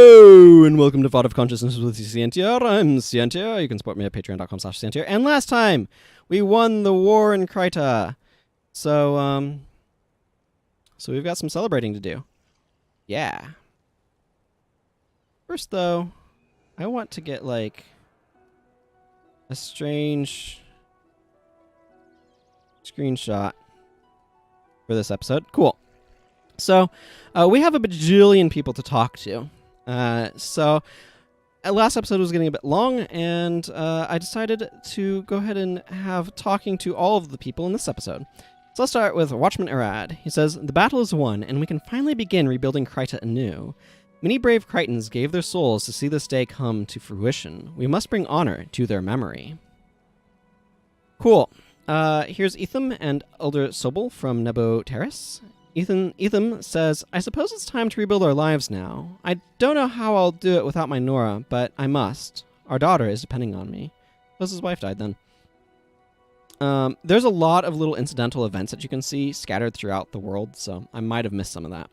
Hello and welcome to VOD of Consciousness with Sientir. I'm Sientir. You can support me at patreon.com/Sientir. And last time, we won the war in Kryta. So we've got some celebrating to do. Yeah. First, though, I want to get, like, a strange screenshot for this episode. Cool. So, we have a bajillion people to talk to. Last episode was getting a bit long, and I decided to go ahead and have talking to all of the people in this episode. So let's start with Watchman Arad. He says, "The battle is won, and we can finally begin rebuilding Kryta anew. Many brave Krytans gave their souls to see this day come to fruition. We must bring honor to their memory." Cool. Here's Etham and Elder Sobel from Nebo Terrace. Etham says, "I suppose it's time to rebuild our lives now. I don't know how I'll do it without my Nora, but I must. Our daughter is depending on me." Suppose his wife died then. There's a lot of little incidental events that you can see scattered throughout the world, so I might have missed some of that.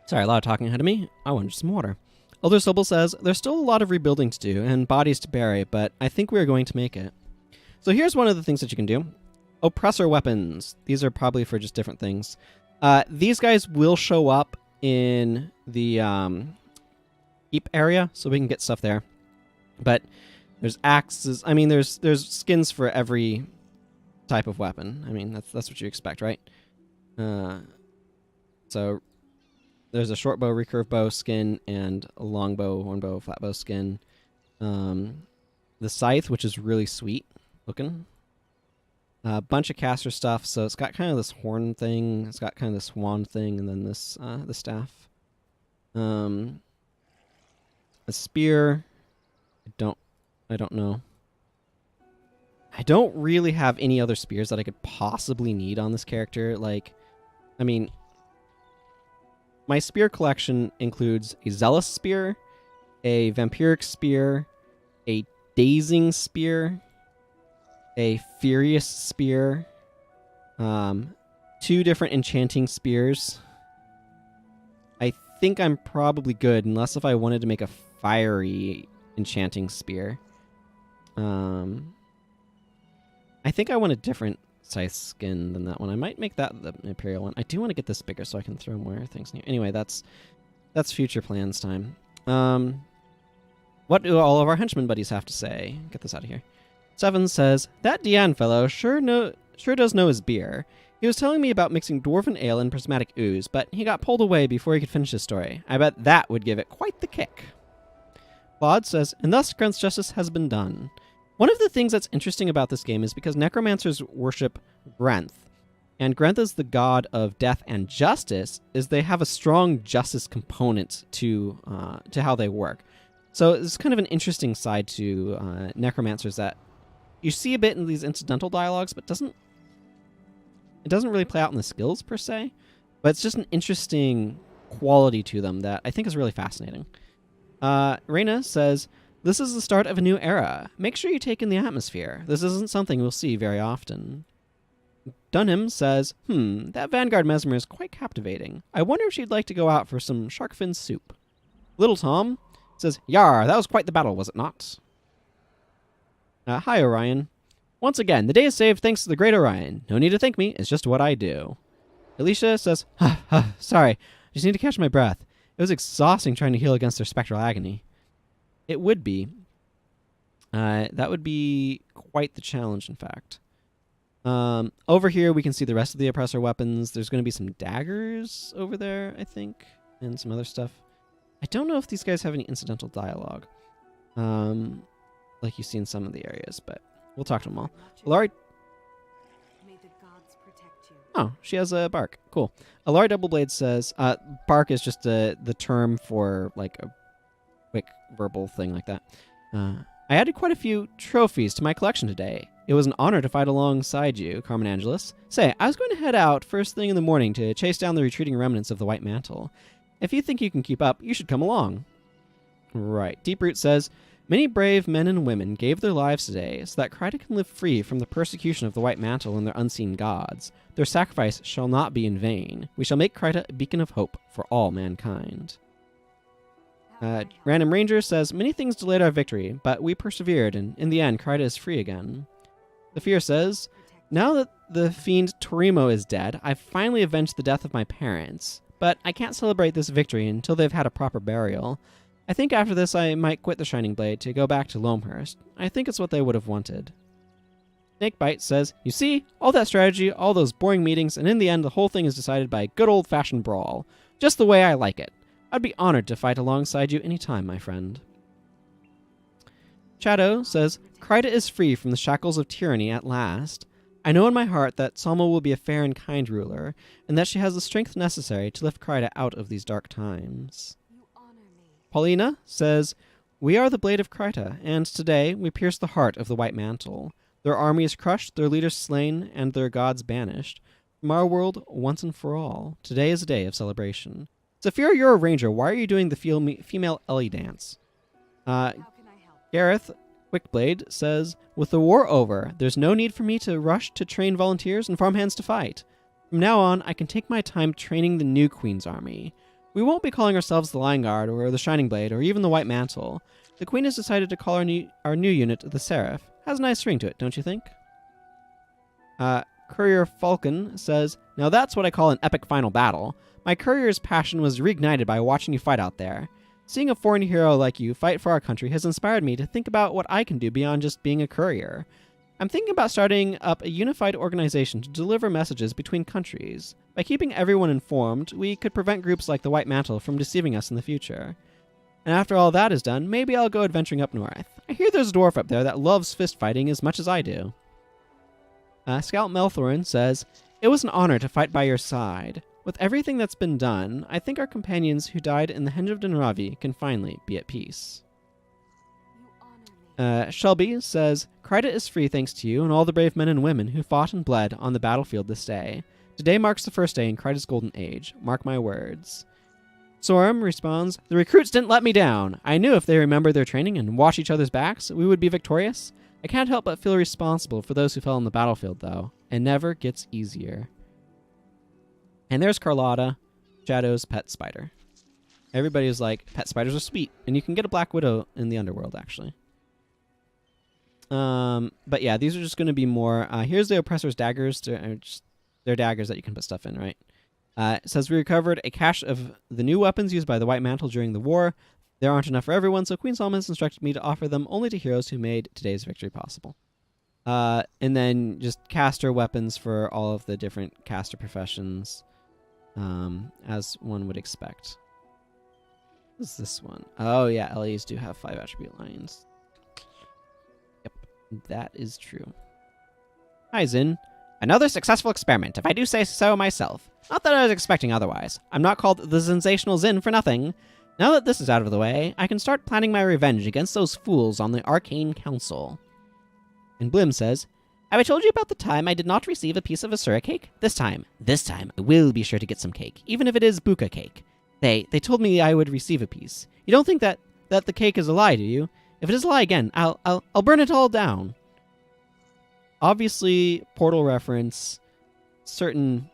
Sorry, a lot of talking ahead of me. I wanted some water. Elder Sobel says, "There's still a lot of rebuilding to do and bodies to bury, but I think we are going to make it." So here's one of the things that you can do. Oppressor weapons. These are probably for just different things. These guys will show up in the heap area, so we can get stuff there. But there's axes. I mean, there's skins for every type of weapon. I mean, that's what you expect, right? So there's a short bow, recurve bow skin, and a long bow, horn bow, flat bow skin. The scythe, which is really sweet looking. A bunch of caster stuff, so it's got kind of this horn thing, it's got kind of this wand thing, and then this the staff. A spear. I don't know. I don't really have any other spears that I could possibly need on this character. Like, I mean, my spear collection includes a zealous spear, a vampiric spear, a dazing spear, a furious spear, 2 different enchanting spears. I think I'm probably good, unless if I wanted to make a fiery enchanting spear. I think I want a different scythe skin than that one. I might make that the Imperial one. I do want to get this bigger so I can throw more things new. Anyway, that's future plans time. What do all of our henchman buddies have to say? Get this out of here. Seven says, "That Dian fellow sure does know his beer. He was telling me about mixing dwarven ale and prismatic ooze, but he got pulled away before he could finish his story. I bet that would give it quite the kick." Claude says, "And thus Grunth's justice has been done. One of the things that's interesting about this game is because necromancers worship Grunth, and Grunth is the god of death and justice, is they have a strong justice component to how they work. So it's kind of an interesting side to necromancers that you see a bit in these incidental dialogues, but it doesn't really play out in the skills per se, but it's just an interesting quality to them that I think is really fascinating." Reyna says, "This is the start of a new era. Make sure you take in the atmosphere. This isn't something we'll see very often." Dunham says, "That Vanguard Mesmer is quite captivating. I wonder if she'd like to go out for some shark fin soup." Little Tom says, "Yar, that was quite the battle, was it not?" Hi, Orion. "Once again, the day is saved thanks to the great Orion. No need to thank me, it's just what I do." Alicia says, "Sorry, I just need to catch my breath. It was exhausting trying to heal against their spectral agony." It would be. That would be quite the challenge, in fact. Over here, we can see the rest of the oppressor weapons. There's going to be some daggers over there, I think, and some other stuff. I don't know if these guys have any incidental dialogue, like you see in some of the areas, but we'll talk to them all. Alari... May the gods protect you. Oh, she has a bark. Cool. Alari Doubleblade says, bark is just the term for, like, a quick verbal thing like that. "I added quite a few trophies to my collection today. It was an honor to fight alongside you, Carmen Angelus. Say, I was going to head out first thing in the morning to chase down the retreating remnants of the White Mantle. If you think you can keep up, you should come along." Right. Deeproot says, "Many brave men and women gave their lives today so that Kryta can live free from the persecution of the White Mantle and their unseen gods. their sacrifice shall not be in vain. We shall make Kryta a beacon of hope for all mankind. Random Ranger says, many things delayed our victory, but we persevered, and in the end, Kryta is free again. The Fear says, now that the fiend Torimo is dead, I've finally avenged the death of my parents, but I can't celebrate this victory until they've had a proper burial. I think after this I might quit the Shining Blade to go back to Loamhurst. I think it's what they would have wanted. Snakebite says, you see, all that strategy, all those boring meetings, and in the end the whole thing is decided by a good old-fashioned brawl. Just the way I like it. I'd be honored to fight alongside you any time, my friend. Shadow says, Kryta is free from the shackles of tyranny at last. I know in my heart that Selma will be a fair and kind ruler, and that she has the strength necessary to lift Kryta out of these dark times. Paulina says, we are the Blade of Kryta, and today we pierce the heart of the White Mantle. Their army is crushed, their leaders slain, and their gods banished. From our world, once and for all, today is a day of celebration. Saphira, you're a ranger. Why are you doing the female Ellie dance? Gareth Quickblade says, with the war over, there's no need for me to rush to train volunteers and farmhands to fight. From now on, I can take my time training the new Queen's army. We won't be calling ourselves the Lion Guard or the Shining Blade or even the White Mantle. The Queen has decided to call our new unit the Seraph. Has a nice ring to it, don't you think? Courier Falcon says, now that's what I call an epic final battle. My courier's passion was reignited by watching you fight out there. Seeing a foreign hero like you fight for our country has inspired me to think about what I can do beyond just being a courier. I'm thinking about starting up a unified organization to deliver messages between countries. By keeping everyone informed, we could prevent groups like the White Mantle from deceiving us in the future. And after all that is done, maybe I'll go adventuring up north. I hear there's a dwarf up there that loves fist fighting as much as I do. Scout Melthorin says, it was an honor to fight by your side. With everything that's been done, I think our companions who died in the Henge of Denravi can finally be at peace. Shelby says, Kryta is free thanks to you and all the brave men and women who fought and bled on the battlefield this day. Today marks the first day in Kryta's golden age. Mark my words. Sorum responds, the recruits didn't let me down. I knew if they remember their training and watch each other's backs, we would be victorious. I can't help but feel responsible for those who fell on the battlefield, though. It never gets easier. And there's Carlotta, Shadow's pet spider. Everybody's like, pet spiders are sweet. And you can get a Black Widow in the underworld, actually. But yeah, these are just going to be more... here's the Oppressor's daggers. They're daggers that you can put stuff in, right? It says, we recovered a cache of the new weapons used by the White Mantle during the war. There aren't enough for everyone, so Queen Salma has instructed me to offer them only to heroes who made today's victory possible. And then just caster weapons for all of the different caster professions. As one would expect. What is this one? Oh yeah, LEs do have 5 attribute lines. Yep, that is true. Hi Zin. Another successful experiment, if I do say so myself. Not that I was expecting otherwise. I'm not called the Sensational Zin for nothing. Now that this is out of the way, I can start planning my revenge against those fools on the Arcane Council. And Blim says, have I told you about the time I did not receive a piece of Asura cake? This time I will be sure to get some cake, even if it is buka cake. They told me I would receive a piece. You don't think that the cake is a lie, do you? If it is a lie again, I'll burn it all down. Obviously, Portal reference, certain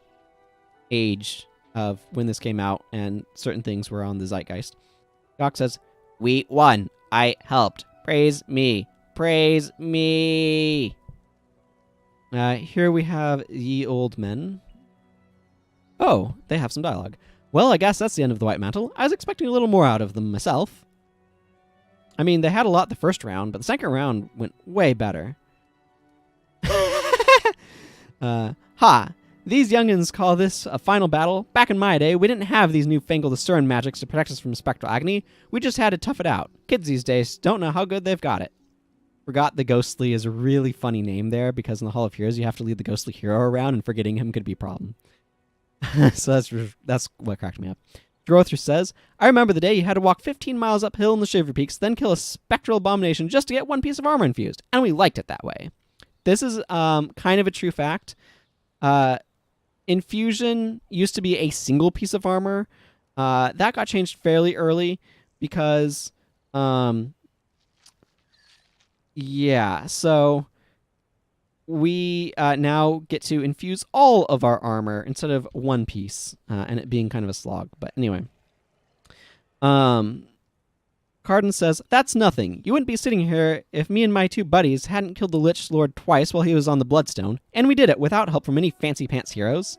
age of when this came out, and certain things were on the zeitgeist. Doc says, we won. I helped. Praise me. Praise me. Here we have Ye Old Men. Oh, they have some dialogue. Well, I guess that's the end of the White Mantle. I was expecting a little more out of them myself. I mean, they had a lot the first round, but the second round went way better. These youngins call this a final battle. Back in my day, we didn't have these newfangled Asuran magics to protect us from spectral agony. We just had to tough it out. Kids these days don't know how good they've got it. Forgot the Ghostly is a really funny name there, because in the Hall of Heroes you have to lead the Ghostly hero around, and forgetting him could be a problem. So that's what cracked me up. Drother says, I remember the day you had to walk 15 miles uphill in the Shiver Peaks, then kill a spectral abomination just to get one piece of armor infused, and we liked it that way. This is kind of a true fact. Infusion used to be a single piece of armor. That got changed fairly early because... yeah, so we now get to infuse all of our armor instead of one piece, and it being kind of a slog. But anyway. Carden says, "That's nothing. You wouldn't be sitting here if me and my two buddies hadn't killed the Lich Lord twice while he was on the Bloodstone, and we did it without help from any fancy pants heroes."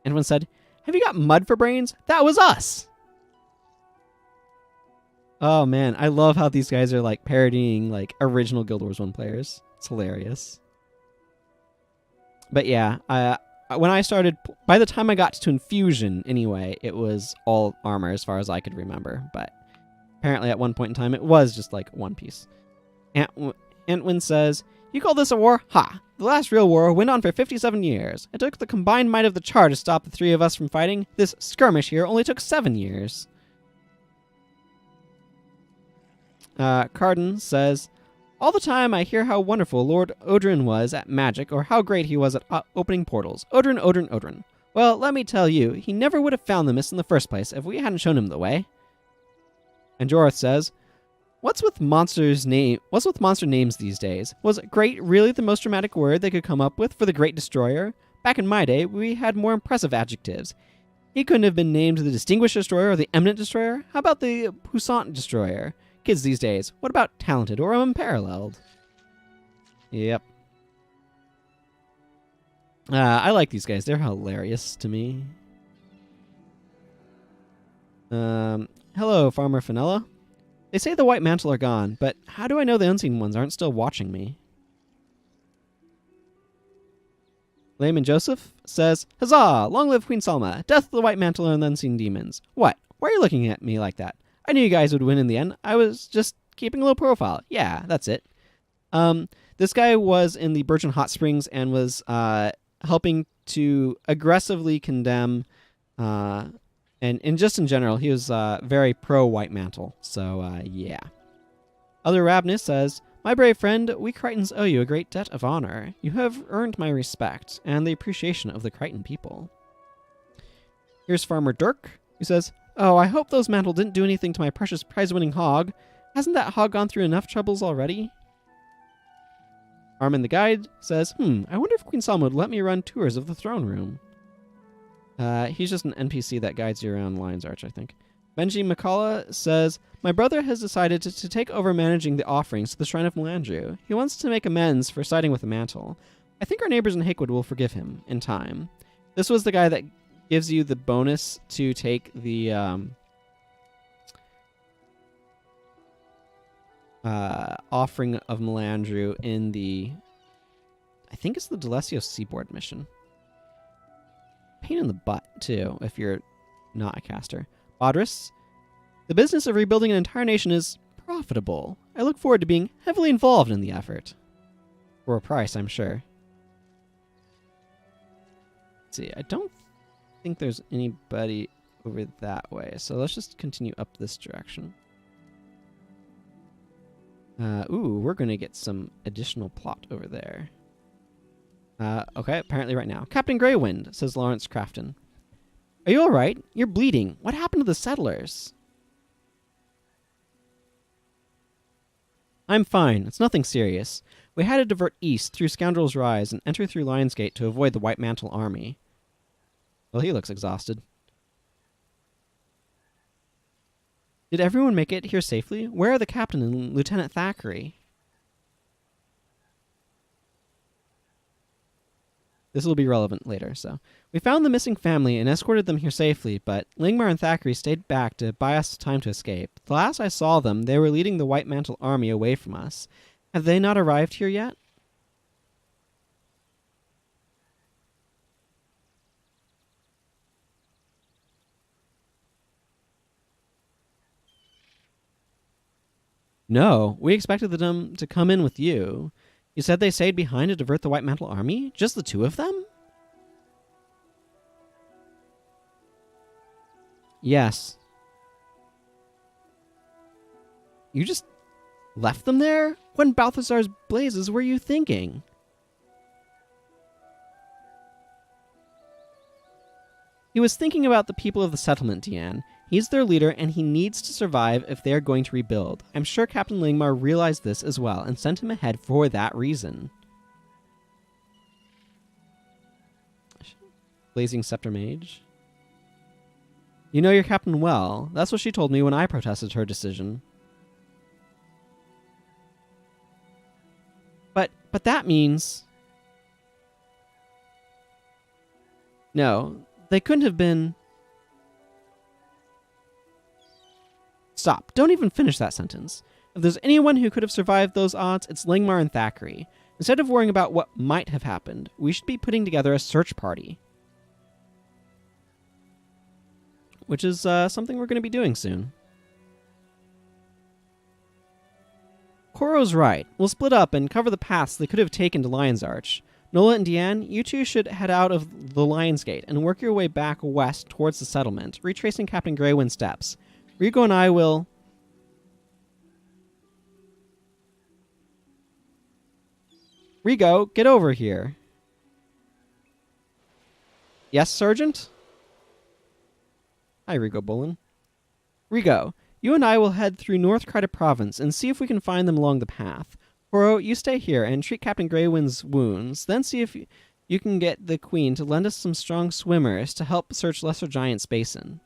And one said, "Have you got mud for brains? That was us!" Oh man, I love how these guys are like parodying like original Guild Wars 1 players. It's hilarious. But yeah, when I started, by the time I got to Infusion anyway, it was all armor as far as I could remember, but apparently at one point in time, it was just like one piece. Antwin says, "You call this a war? Ha! The last real war went on for 57 years. It took the combined might of the Char to stop the three of us from fighting. This skirmish here only took 7 years. Carden says, "All the time I hear how wonderful Lord Odrin was at magic, or how great he was at opening portals. Odrin, Odrin, Odrin. Well, let me tell you, he never would have found the mist in the first place if we hadn't shown him the way." And Jorah says, What's with monster names these days? Was great really the most dramatic word they could come up with for the great destroyer? Back in my day, we had more impressive adjectives. He couldn't have been named the Distinguished Destroyer or the Eminent Destroyer. How about the Puissant Destroyer? Kids these days, what about talented or unparalleled?" Yep. I like these guys. They're hilarious to me. Hello, Farmer Fenella. They say the White Mantle are gone, but how do I know the Unseen Ones aren't still watching me? Layman Joseph says, "Huzzah! Long live Queen Salma! Death to the White Mantle and the Unseen Demons." What? Why are you looking at me like that? I knew you guys would win in the end. I was just keeping a low profile. Yeah, that's it. This guy was in the Birchen Hot Springs and was helping to aggressively condemn, and just in general, he was very pro-White Mantle. So, yeah. Other Rabnus says, "My brave friend, we Crichtons owe you a great debt of honor. You have earned my respect and the appreciation of the Crichton people." Here's Farmer Dirk, who says, "Oh, I hope those mantle didn't do anything to my precious prize-winning hog. Hasn't that hog gone through enough troubles already?" Armin the Guide says, I wonder if Queen Salma would let me run tours of the throne room." He's just an NPC that guides you around Lion's Arch, I think. Benji McCullough says, "My brother has decided to take over managing the offerings to the Shrine of Melandru. He wants to make amends for siding with the mantle. I think our neighbors in Hakewood will forgive him in time." This was the guy that gives you the bonus to take the offering of Melandru in the, I think it's the Delesio Seaboard mission. Pain in the butt, too, if you're not a caster. Bodris, "The business of rebuilding an entire nation is profitable. I look forward to being heavily involved in the effort." For a price, I'm sure. Let's see, I don't think there's anybody over that way, so let's just continue up this direction. We're going to get some additional plot over there. Okay, apparently right now. "Captain Greywind," says Lawrence Crafton. "Are you all right? You're bleeding. What happened to the settlers?" "I'm fine. It's nothing serious. We had to divert east through Scoundrel's Rise and enter through Lionsgate to avoid the White Mantle army." Well, he looks exhausted. "Did everyone make it here safely? Where are the captain and Lieutenant Thackeray?" This will be relevant later, so. "We found the missing family and escorted them here safely, but Lingmar and Thackeray stayed back to buy us time to escape. The last I saw them, they were leading the White Mantle army away from us. Have they not arrived here yet?" "No, we expected them to come in with you. You said they stayed behind to divert the White Mantle army? Just the two of them?" "Yes." "You just left them there? What in Balthazar's blazes were you thinking?" "He was thinking about the people of the settlement, Deanne. He's their leader, and he needs to survive if they are going to rebuild. I'm sure Captain Lingmar realized this as well, and sent him ahead for that reason." Blazing Scepter Mage. You know your captain well. That's what she told me when I protested her decision. But that means... No, they couldn't have been... Stop. Don't even finish that sentence. If there's anyone who could have survived those odds, it's Langmar and Thackeray. Instead of worrying about what might have happened, we should be putting together a search party. Which is something we're going to be doing soon. Koro's right. We'll split up and cover the paths they could have taken to Lion's Arch. Nola and Deanne, you two should head out of the Lion's Gate and work your way back west towards the settlement, retracing Captain Greywind's steps. Rigo and I will... Rigo, get over here. Yes, Sergeant? Hi, Rigo Bullen. Rigo, you and I will head through North Kryta Province and see if we can find them along the path. Koro, you stay here and treat Captain Greywind's wounds, then see if you can get the Queen to lend us some strong swimmers to help search Lesser Giant's Basin.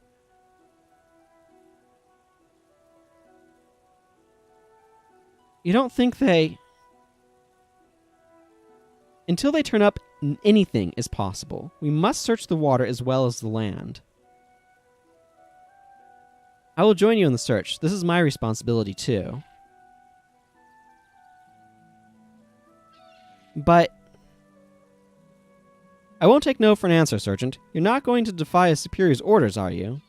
You don't think they... Until they turn up, anything is possible. We must search the water as well as the land. I will join you in the search. This is my responsibility, too. But... I won't take no for an answer, Sergeant. You're not going to defy his superior's orders, are you?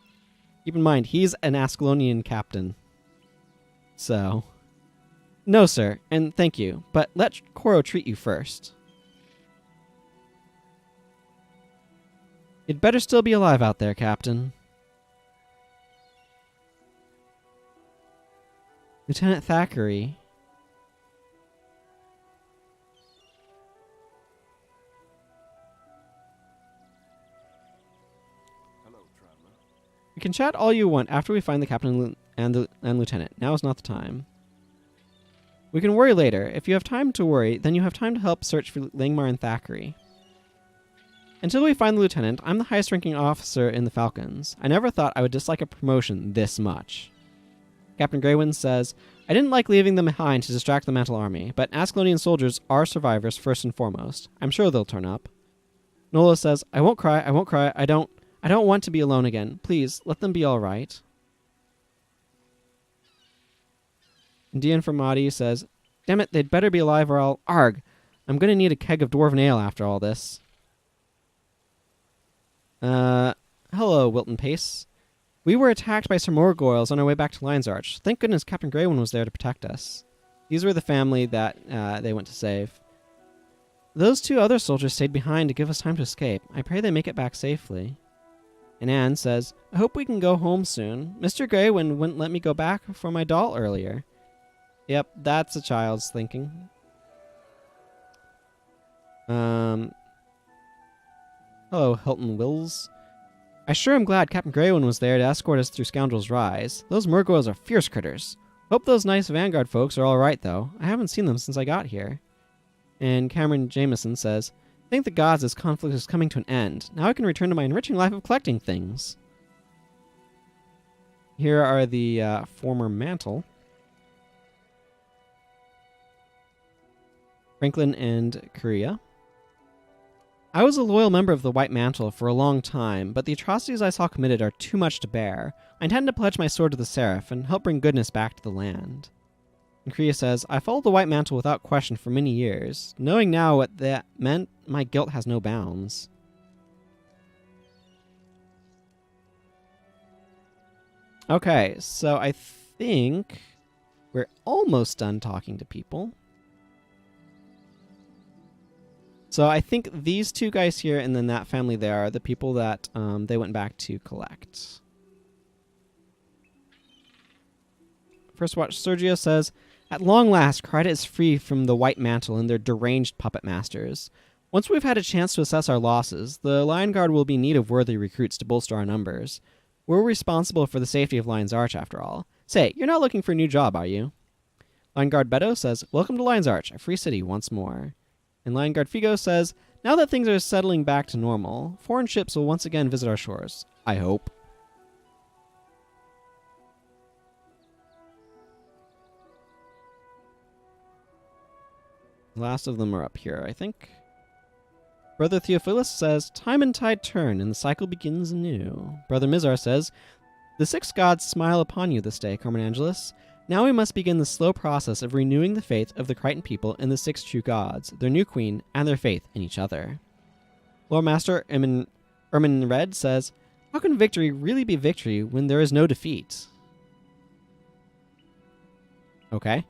Keep in mind, he's an Ascalonian captain. So... No, sir, and thank you, but let Koro treat you first. You'd better still be alive out there, Captain. Lieutenant Thackeray. Hello, traveler. We can chat all you want after we find the captain and lieutenant. Now is not the time. We can worry later. If you have time to worry, then you have time to help search for Langmar and Thackeray. Until we find the lieutenant, I'm the highest-ranking officer in the Falcons. I never thought I would dislike a promotion this much. Captain Greywind says, I didn't like leaving them behind to distract the Mantle Army, but Ascalonian soldiers are survivors first and foremost. I'm sure they'll turn up. Nola says, I won't cry, I don't want to be alone again. Please, let them be all right. And Dian Formati says, damn it, they'd better be alive or I'll... Arg! I'm gonna need a keg of dwarven ale after all this. Hello, Wilton Pace. We were attacked by some Morgoyles on our way back to Lion's Arch. Thank goodness Captain Greywind was there to protect us. These were the family that they went to save. Those two other soldiers stayed behind to give us time to escape. I pray they make it back safely. And Anne says, I hope we can go home soon. Mr. Greywind wouldn't let me go back for my doll earlier. Yep, that's a child's thinking. Hello, Hilton Wills. I sure am glad Captain Greywind was there to escort us through Scoundrel's Rise. Those Morgoyles are fierce critters. Hope those nice Vanguard folks are alright, though. I haven't seen them since I got here. And Cameron Jameson says, thank the gods this conflict is coming to an end. Now I can return to my enriching life of collecting things. Here are the former mantle. Franklin and Korea. I was a loyal member of the White Mantle for a long time, but the atrocities I saw committed are too much to bear. I intend to pledge my sword to the Seraph and help bring goodness back to the land. And Korea says, I followed the White Mantle without question for many years. Knowing now what that meant, my guilt has no bounds. Okay, so I think we're almost done talking to people. So I think these two guys here and then that family there are the people that they went back to collect. First watch, Sergio says, at long last, Kryta is free from the White Mantle and their deranged puppet masters. Once we've had a chance to assess our losses, the Lion Guard will be in need of worthy recruits to bolster our numbers. We're responsible for the safety of Lion's Arch, after all. Say, you're not looking for a new job, are you? Lion Guard Beto says, welcome to Lion's Arch, a free city once more. And Lion Guard Figo says, Now that things are settling back to normal, foreign ships will once again visit our shores. I hope. The last of them are up here, I think. Brother Theophilus says, time and tide turn, and the cycle begins anew. Brother Mizar says, the six gods smile upon you this day, Carmen Angelus. Now we must begin the slow process of renewing the faith of the Krytan people in the six true gods, their new queen, and their faith in each other. Lord Master Ermin Red says, how can victory really be victory when there is no defeat? Okay.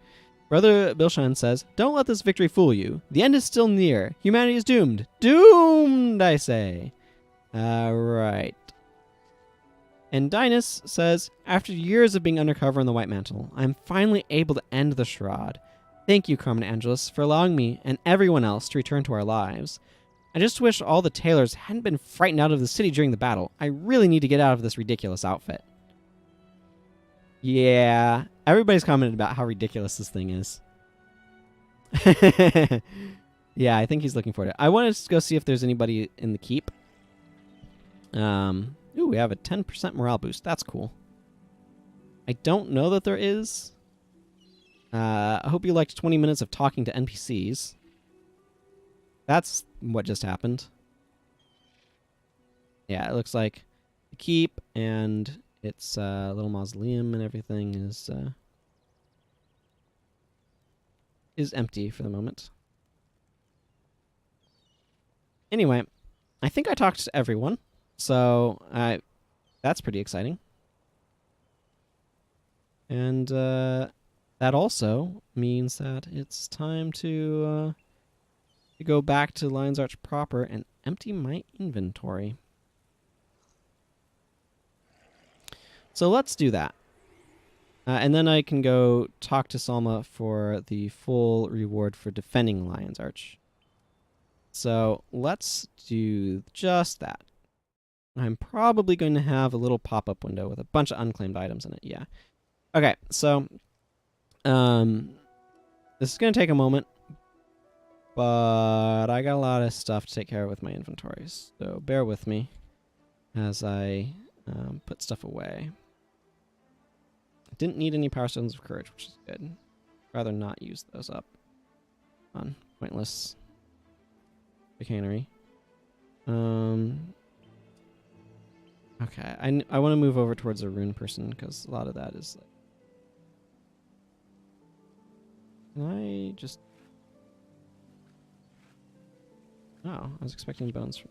Brother Bilshan says, don't let this victory fool you. The end is still near. Humanity is doomed. Doomed, I say. Right. And Dinus says, after years of being undercover in the White Mantle, I'm finally able to end the Shroud. Thank you, Carmen Angelus, for allowing me and everyone else to return to our lives. I just wish all the tailors hadn't been frightened out of the city during the battle. I really need to get out of this ridiculous outfit. Yeah, everybody's commented about how ridiculous this thing is. Yeah, I think he's looking for it. I wanted to go see if there's anybody in the keep. Ooh, we have a 10% morale boost. That's cool. I don't know that there is. I hope you liked 20 minutes of talking to NPCs. That's what just happened. Yeah, it looks like the keep and its little mausoleum and everything is empty for the moment. Anyway, I think I talked to everyone, so that's pretty exciting. And that also means that it's time to go back to Lion's Arch proper and empty my inventory. So let's do that. And then I can go talk to Salma for the full reward for defending Lion's Arch. So let's do just that. I'm probably going to have a little pop-up window with a bunch of unclaimed items in it. Yeah. Okay, so this is going to take a moment, but I got a lot of stuff to take care of with my inventories. So bear with me as I put stuff away. Didn't need any Power Stones of Courage, which is good. Rather not use those up on pointless chicanery. Okay, I want to move over towards a rune person because a lot of that is like... Can I just... Oh, I was expecting bones.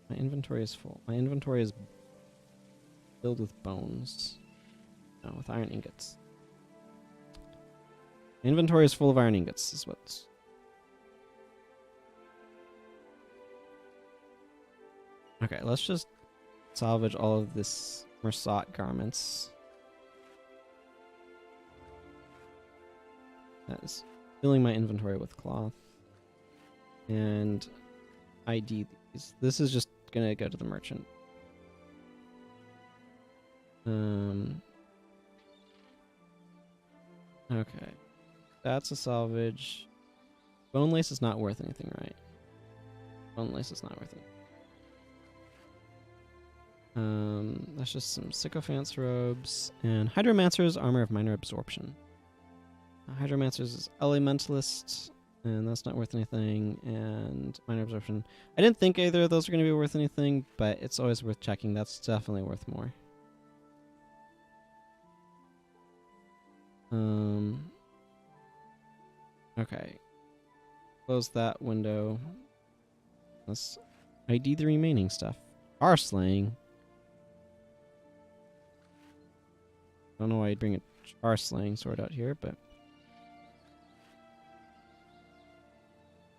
My inventory is full. My inventory is filled with bones. No, with iron ingots. My inventory is full of iron ingots, is what's... Okay, let's just salvage all of this Mersat garments. That is filling my inventory with cloth. And ID these. This is just gonna go to the merchant. Okay. That's a salvage. Bone lace is not worth anything, right? Bone lace is not worth it. That's just some sycophant's robes and Hydromancer's armor of minor absorption. Hydromancer's is elementalist, and that's not worth anything. And minor absorption. I didn't think either of those are going to be worth anything, but it's always worth checking. That's definitely worth more. Okay. Close that window. Let's ID the remaining stuff. Car slaying. Don't know why you'd bring a char slaying sword out here, but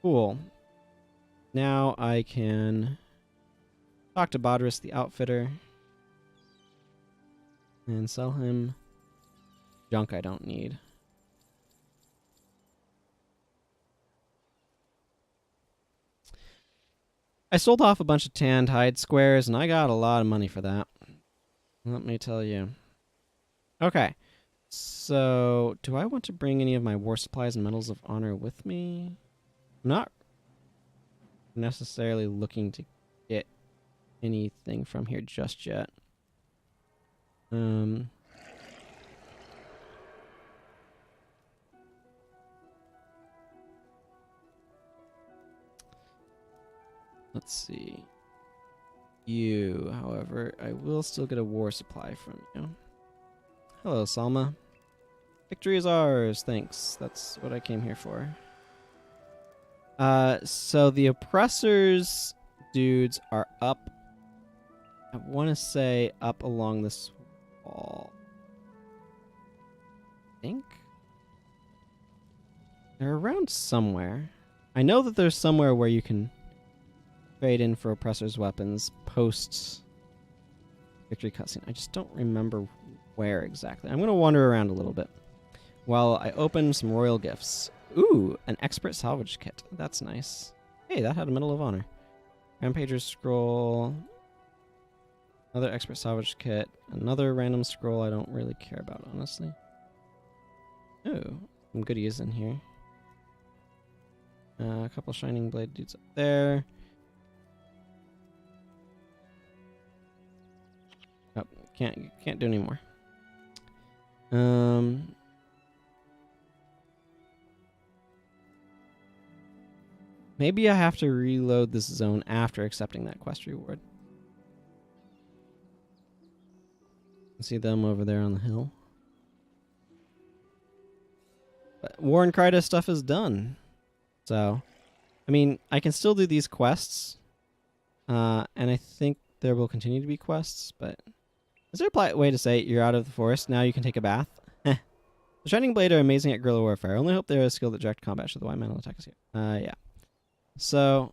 cool. Now I can talk to Bodris, the outfitter, and sell him junk I don't need. I sold off a bunch of tanned hide squares, and I got a lot of money for that. Let me tell you. Okay, so do I want to bring any of my war supplies and medals of honor with me? I'm necessarily looking to get anything from here just yet. Let's see. You, however, I will still get a war supply from you. Hello, Salma. Victory is ours, thanks. That's what I came here for. So the oppressors dudes are up. I want to say up along this wall. I think they're around somewhere. I know that there's somewhere where you can trade in for oppressors' weapons post victory cutscene. I just don't remember where exactly. I'm going to wander around a little bit while I open some royal gifts. Ooh, an expert salvage kit. That's nice. Hey, that had a Medal of Honor. Rampager's scroll. Another expert salvage kit. Another random scroll I don't really care about, honestly. Oh, some goodies in here. A couple shining blade dudes up there. Oh, can't do any more. Maybe I have to reload this zone after accepting that quest reward. See them over there on the hill. But War and Kryta stuff is done. So, I mean, I can still do these quests. And I think there will continue to be quests, but... Is there a polite way to say you're out of the forest, now you can take a bath? The Shining Blade are amazing at guerrilla warfare. I only hope they're skilled at direct combat should the white metal attack us here. Yeah. So,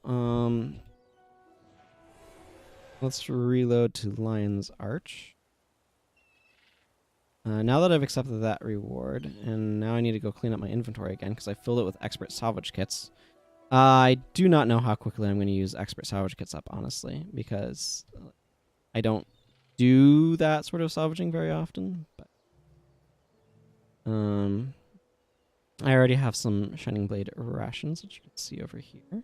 let's reload to Lion's Arch. Now that I've accepted that reward, and now I need to go clean up my inventory again because I filled it with expert salvage kits. I do not know how quickly I'm going to use expert salvage kits up, honestly, because I don't do that sort of salvaging very often. But I already have some Shining Blade rations, which you can see over here,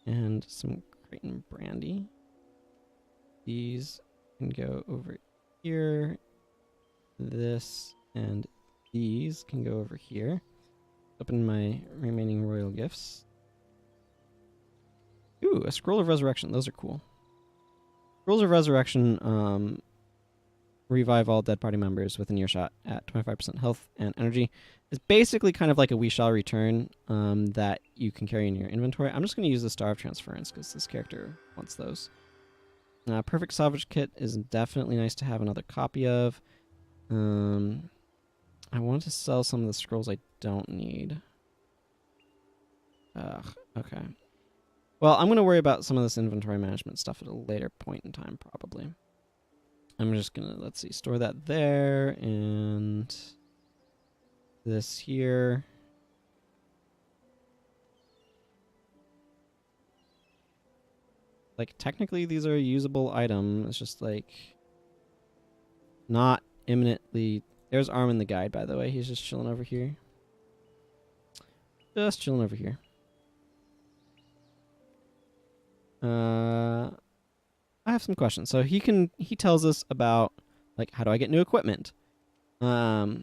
and some Krytan brandy. These can go over here. This and these can go over here. Open my remaining royal gifts. Ooh, a Scroll of Resurrection. Those are cool. Scrolls of Resurrection revive all dead party members within earshot at 25% health and energy. It's basically kind of like a We Shall Return that you can carry in your inventory. I'm just going to use the Star of Transference because this character wants those. Perfect Salvage Kit is definitely nice to have another copy of. I want to sell some of the scrolls I don't need. Okay. Well, I'm going to worry about some of this inventory management stuff at a later point in time, probably. I'm just going to, let's see, store that there, and this here. Like, technically these are a usable item. It's just, like, not imminently... There's Armin the Guide, by the way. He's just chilling over here. Just chilling over here. I have some questions. So he tells us about, like, how do I get new equipment? Yeah.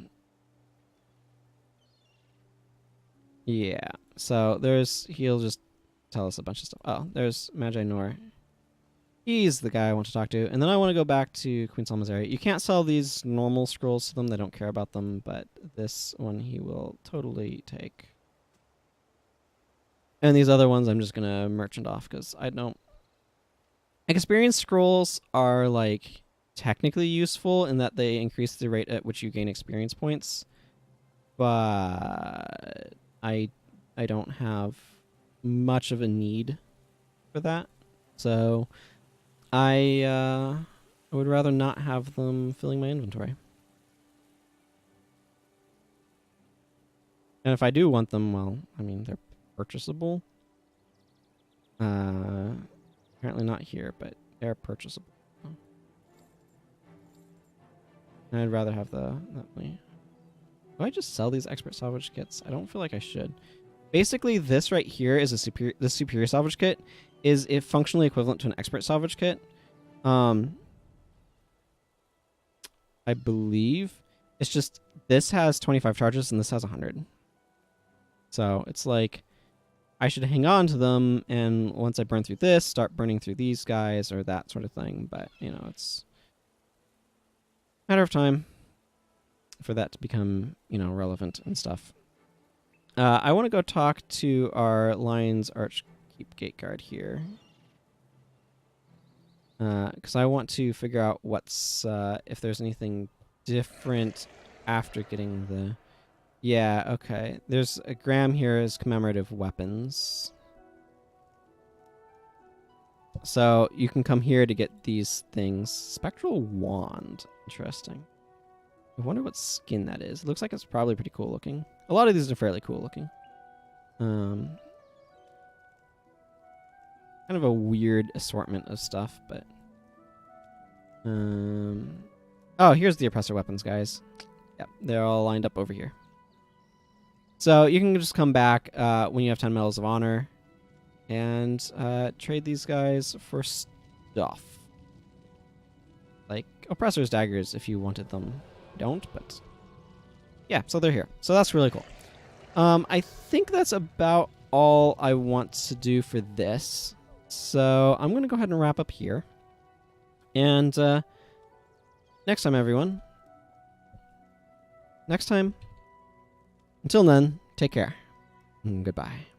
So he'll just tell us a bunch of stuff. Oh, there's Magi Nor. He's the guy I want to talk to. And then I want to go back to Queen Salma's area. You can't sell these normal scrolls to them. They don't care about them. But this one he will totally take. And these other ones I'm just going to merchant off because I don't... Experience scrolls are, like, technically useful in that they increase the rate at which you gain experience points. But I don't have much of a need for that. So... I would rather not have them filling my inventory. And if I do want them, well, I mean, they're purchasable. Apparently not here, but they're purchasable. And I'd rather have that way. Do I just sell these expert salvage kits? I don't feel like I should. Basically, this right here is the superior salvage kit is it functionally equivalent to an expert salvage kit. I believe it's just this has 25 charges and this has 100. So it's like I should hang on to them, and once I burn through this, start burning through these guys or that sort of thing. But you know, it's a matter of time for that to become, you know, relevant and stuff. I want to go talk to our Lion's Archkeep Gate Guard here. Because I want to figure out what's, if there's anything different after getting the... Yeah, okay. There's a gram here as commemorative weapons. So you can come here to get these things. Spectral Wand. Interesting. I wonder what skin that is. It looks like it's probably pretty cool looking. A lot of these are fairly cool looking. Kind of a weird assortment of stuff, but... Oh, here's the oppressor weapons, guys. Yep, they're all lined up over here. So you can just come back when you have 10 Medals of Honor and trade these guys for stuff. Like oppressor's daggers if you wanted them. Don't, but yeah, so they're here. So that's really cool. I think that's about all I want to do for this. So I'm going to go ahead and wrap up here. And next time, everyone. Next time. Until then, take care. Goodbye.